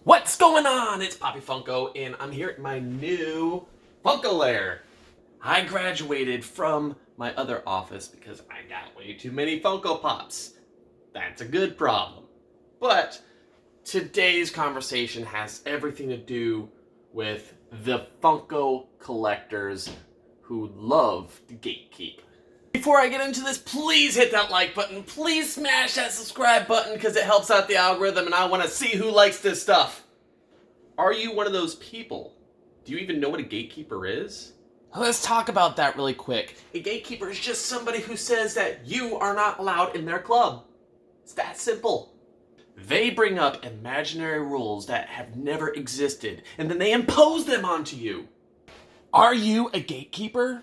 What's going on? It's Poppy Funko, and I'm here at my new Funko lair. I graduated from my other office because I got way too many Funko Pops. That's a good problem. But today's conversation has everything to do with the Funko collectors who love the Gatekeeper. Before I get into this, please hit that like button. Please smash that subscribe button because it helps out the algorithm and I want to see who likes this stuff. Are you one of those people? Do you even know what a gatekeeper is? Let's talk about that really quick. A gatekeeper is just somebody who says that you are not allowed in their club. It's that simple. They bring up imaginary rules that have never existed and then they impose them onto you. Are you a gatekeeper?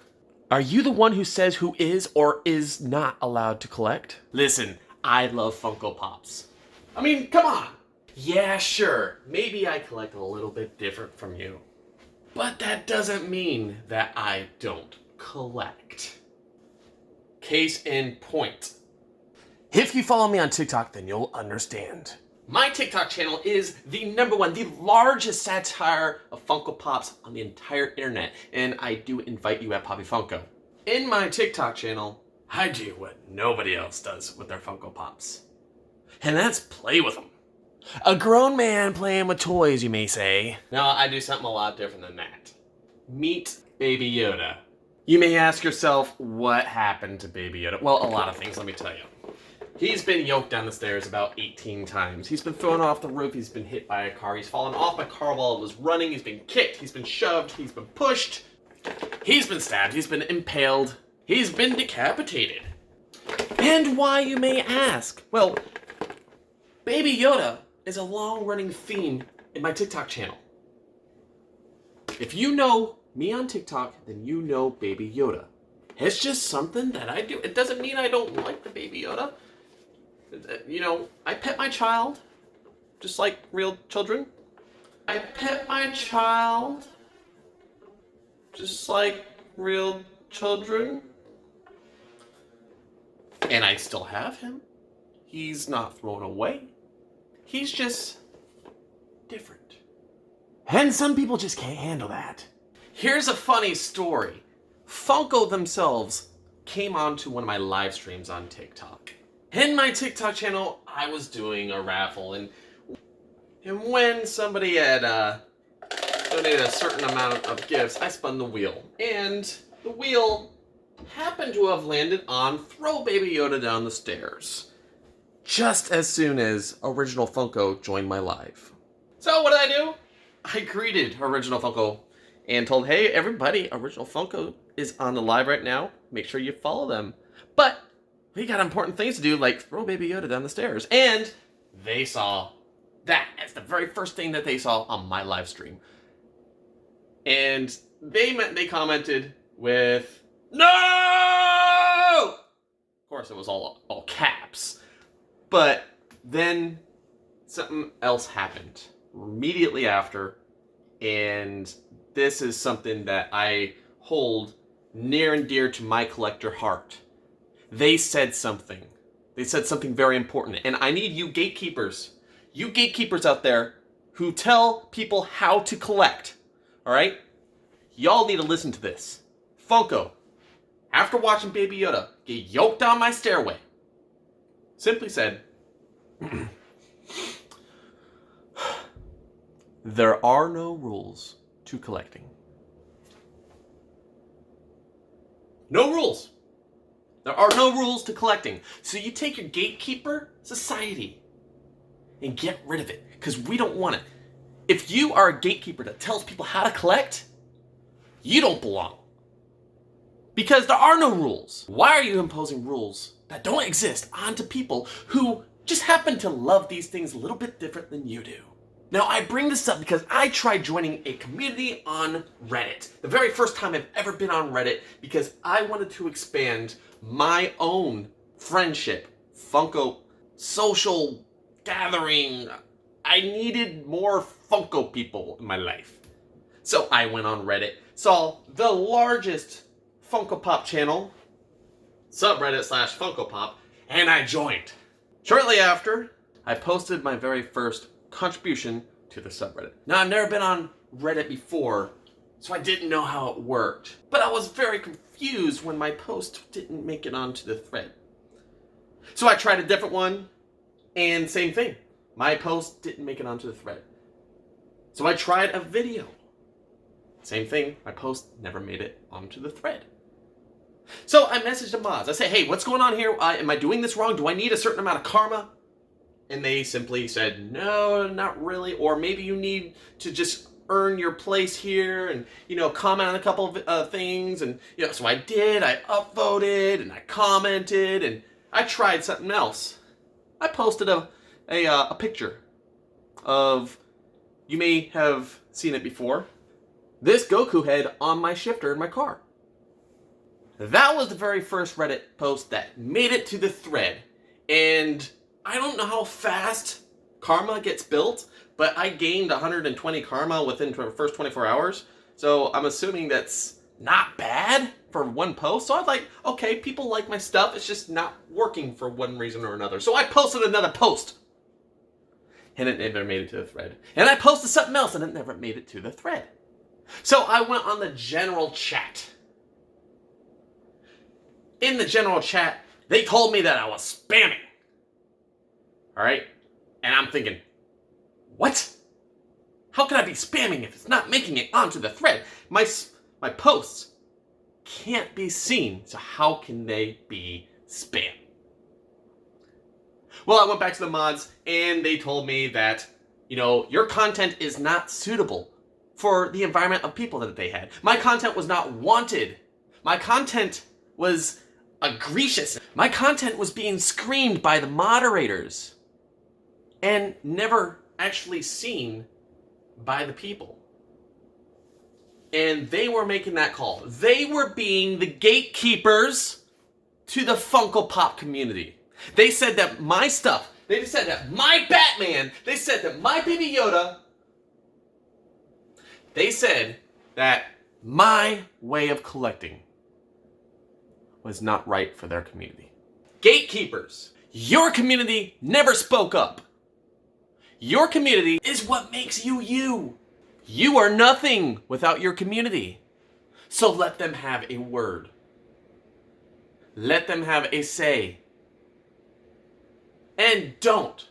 Are you the one who says who is or is not allowed to collect? Listen, I love Funko Pops. I mean, come on. Yeah, sure, maybe I collect a little bit different from you. But that doesn't mean that I don't collect. Case in point. If you follow me on TikTok, then you'll understand. My TikTok channel is the #1, the largest satire of Funko Pops on the entire internet, and I do invite you at Poppy Funko. In my TikTok channel, I do what nobody else does with their Funko Pops. And that's play with them. A grown man playing with toys, you may say. No, I do something a lot different than that. Meet Baby Yoda. You may ask yourself, what happened to Baby Yoda? Well, a lot of things, let me tell you. He's been yoked down the stairs about 18 times. He's been thrown off the roof, he's been hit by a car, he's fallen off a car while it was running, he's been kicked, he's been shoved, he's been pushed, he's been stabbed, he's been impaled, he's been decapitated. And why, you may ask? Well, Baby Yoda is a long-running theme in my TikTok channel. If you know me on TikTok, then you know Baby Yoda. It's just something that I do. It doesn't mean I don't like the Baby Yoda. You know, I pet my child, just like real children. I pet my child, just like real children. And I still have him. He's not thrown away. He's just different. And some people just can't handle that. Here's a funny story. Funko themselves came onto one of my live streams on TikTok. In my TikTok channel, I was doing a raffle, and when somebody had donated a certain amount of gifts, I spun the wheel. And the wheel happened to have landed on Throw Baby Yoda Down the Stairs. Just as soon as Original Funko joined my live. So what did I do? I greeted Original Funko and told, hey everybody, Original Funko is on the live right now. Make sure you follow them. But we got important things to do, like throw Baby Yoda down the stairs. And they saw that as the very first thing that they saw on my live stream. And they commented with, no! Of course, it was all caps. But then something else happened immediately after, and this is something that I hold near and dear to my collector heart. They said something. They said something very important, and I need you gatekeepers out there who tell people how to collect, all right? Y'all need to listen to this. Funko, after watching Baby Yoda get yoked down my stairway, simply said, there are no rules to collecting. No rules. There are no rules to collecting. So you take your gatekeeper society and get rid of it, because we don't want it. If you are a gatekeeper that tells people how to collect, you don't belong. Because there are no rules. Why are you imposing rules that don't exist onto people who just happen to love these things a little bit different than you do? Now, I bring this up because I tried joining a community on Reddit. The very first time I've ever been on Reddit, because I wanted to expand my own friendship, Funko social gathering. I needed more Funko people in my life. So I went on Reddit, saw the largest Funko Pop channel, subreddit/Funko Pop, and I joined. Shortly after, I posted my very first contribution to the subreddit. Now, I've never been on Reddit before, so I didn't know how it worked. But I was very confused when my post didn't make it onto the thread. So I tried a different one, and same thing. My post didn't make it onto the thread. So I tried a video. Same thing, my post never made it onto the thread. So I messaged the mods. I say, hey, what's going on here? Am I doing this wrong? Do I need a certain amount of karma? And they simply said, no, not really. Or maybe you need to just earn your place here and, comment on a couple of things. And, so I did. I upvoted and I commented and I tried something else. I posted a picture of, you may have seen it before, this Goku head on my shifter in my car. That was the very first Reddit post that made it to the thread. And I don't know how fast karma gets built, but I gained 120 karma within the first 24 hours. So I'm assuming that's not bad for one post. So I was like, okay, people like my stuff. It's just not working for one reason or another. So I posted another post. And it never made it to the thread. And I posted something else and it never made it to the thread. So I went on the general chat. In the general chat, they told me that I was spamming. Alright? And I'm thinking, what? How can I be spamming if it's not making it onto the thread? My posts can't be seen, so how can they be spam? Well, I went back to the mods, and they told me that, your content is not suitable for the environment of people that they had. My content was not wanted. My content was egregious. My content was being screamed by the moderators and never actually seen by the people. And they were making that call. They were being the gatekeepers to the Funko Pop community. They said that my stuff, they said that my Batman, they said that my Baby Yoda, they said that my way of collecting was not right for their community. Gatekeepers, your community never spoke up. Your community is what makes you you. You are nothing without your community. So let them have a word. Let them have a say. And don't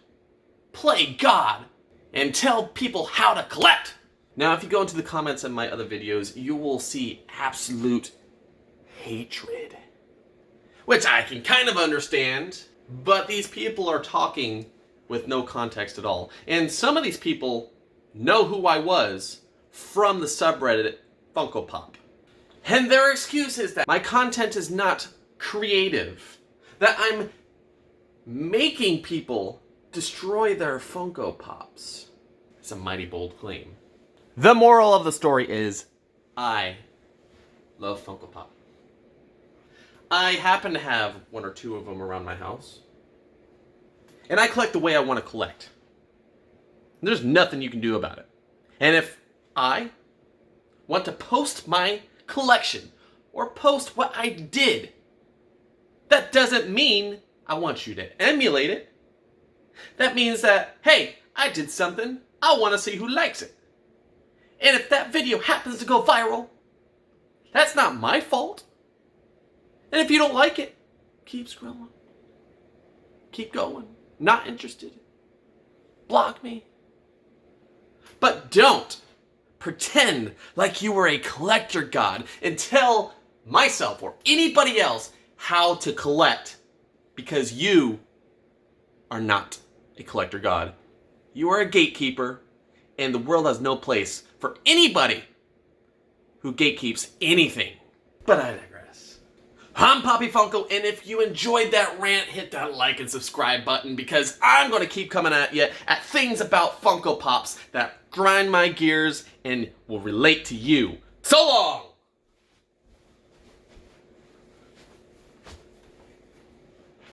play God and tell people how to collect. Now, if you go into the comments on my other videos, you will see absolute hatred. Which I can kind of understand, but these people are talking with no context at all. And some of these people know who I was from the subreddit Funko Pop. And their excuse is that my content is not creative, that I'm making people destroy their Funko Pops. It's a mighty bold claim. The moral of the story is, I love Funko Pop. I happen to have one or two of them around my house. And I collect the way I want to collect. There's nothing you can do about it. And if I want to post my collection or post what I did, that doesn't mean I want you to emulate it. That means that, hey, I did something, I want to see who likes it. And if that video happens to go viral, that's not my fault. And if you don't like it, keep scrolling. Keep going. Not interested. Block me. But don't pretend like you were a collector god and tell myself or anybody else how to collect, because you are not a collector god. You are a gatekeeper, and the world has no place for anybody who gatekeeps anything. But I digress. I'm Poppy Funko, and if you enjoyed that rant, hit that like and subscribe button, because I'm going to keep coming at you at things about Funko Pops that grind my gears and will relate to you. So long!